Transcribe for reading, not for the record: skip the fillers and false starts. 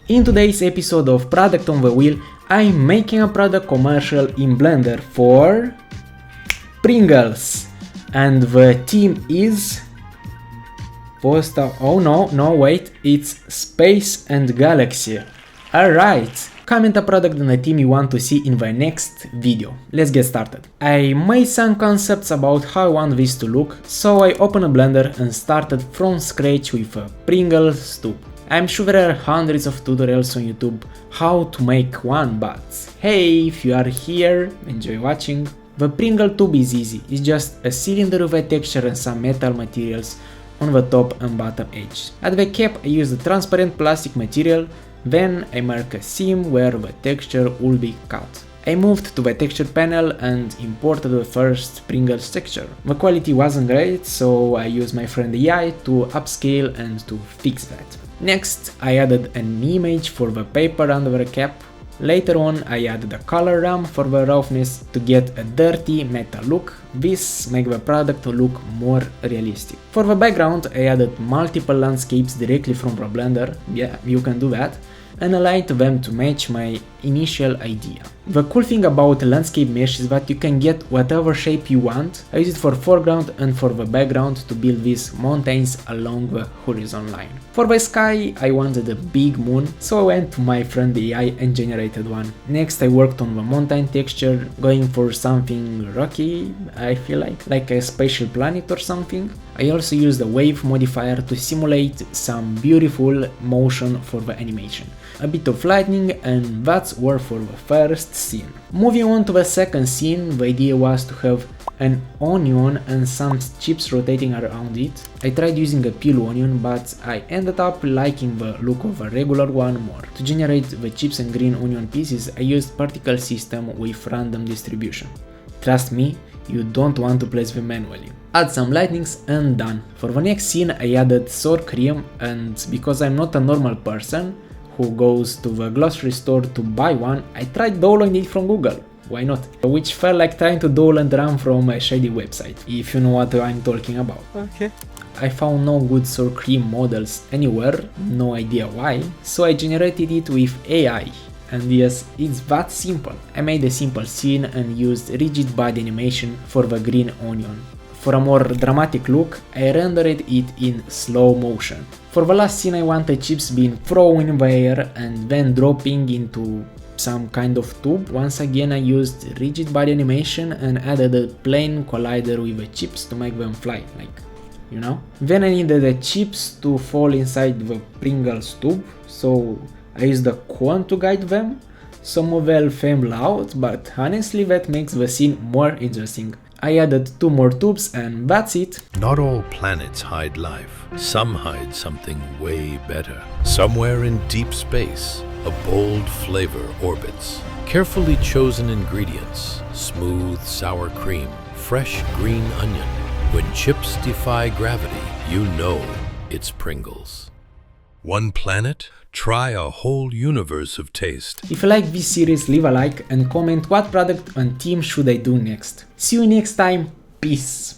In today's episode of Product on the Wheel, I'm making a product commercial in Blender for Pringles, and the team is it's Space and Galaxy. Alright, comment a product and a team you want to see in the next video. Let's get started. I made some concepts about how I want this to look, so I opened a Blender and started from scratch with a Pringles tube. I'm sure there are hundreds of tutorials on YouTube how to make one, but hey, if you are here, enjoy watching. The Pringle tube is easy, it's just a cylinder with a texture and some metal materials on the top and bottom edge. At the cap I use the transparent plastic material, then I mark a seam where the texture will be cut. I moved to the texture panel and imported the first Pringles texture. The quality wasn't great, so I used my friend AI to upscale and to fix that. Next, I added an image for the paper under the cap. Later on, I added a color ramp for the roughness to get a dirty metal look. This makes the product look more realistic. For the background, I added multiple landscapes directly from the Blender, yeah, you can do that, and aligned them to match my initial idea. The cool thing about landscape mesh is that you can get whatever shape you want. I use it for foreground and for the background to build these mountains along the horizon line. For the sky, I wanted a big moon, so I went to my friend AI and generated one. Next I worked on the mountain texture, going for something rocky, I feel like a spatial planet or something. I also used the wave modifier to simulate some beautiful motion for the animation. A bit of lightning, and that's all for the first scene. Moving on to the second scene, the idea was to have an onion and some chips rotating around it. I tried using a peel onion, but I ended up liking the look of a regular one more. To generate the chips and green onion pieces, I used particle system with random distribution. Trust me, you don't want to place them manually. Add some lightnings and done. For the next scene I added sour cream, and because I'm not a normal person who goes to the grocery store to buy one, I tried downloading it from Google. Why not? Which felt like trying to download RAM from a shady website, if you know what I'm talking about. Okay. I found no good sour cream models anywhere, no idea why, so I generated it with AI. And yes, it's that simple. I made a simple scene and used rigid body animation for the green onion. For a more dramatic look, I rendered it in slow motion. For the last scene I wanted chips being thrown in the air and then dropping into some kind of tube. Once again I used rigid body animation and added a plane collider with the chips to make them fly, you know. Then I needed the chips to fall inside the Pringles tube, so I used the cone to guide them. Some of them fell out, but honestly that makes the scene more interesting. I added 2 more tubes and that's it. Not all planets hide life. Some hide something way better. Somewhere in deep space, a bold flavor orbits. Carefully chosen ingredients, smooth sour cream, fresh green onion. When chips defy gravity, you know it's Pringles. One planet? Try a whole universe of taste. If you like this series, leave a like and comment what product and team should I do next. See you next time, peace!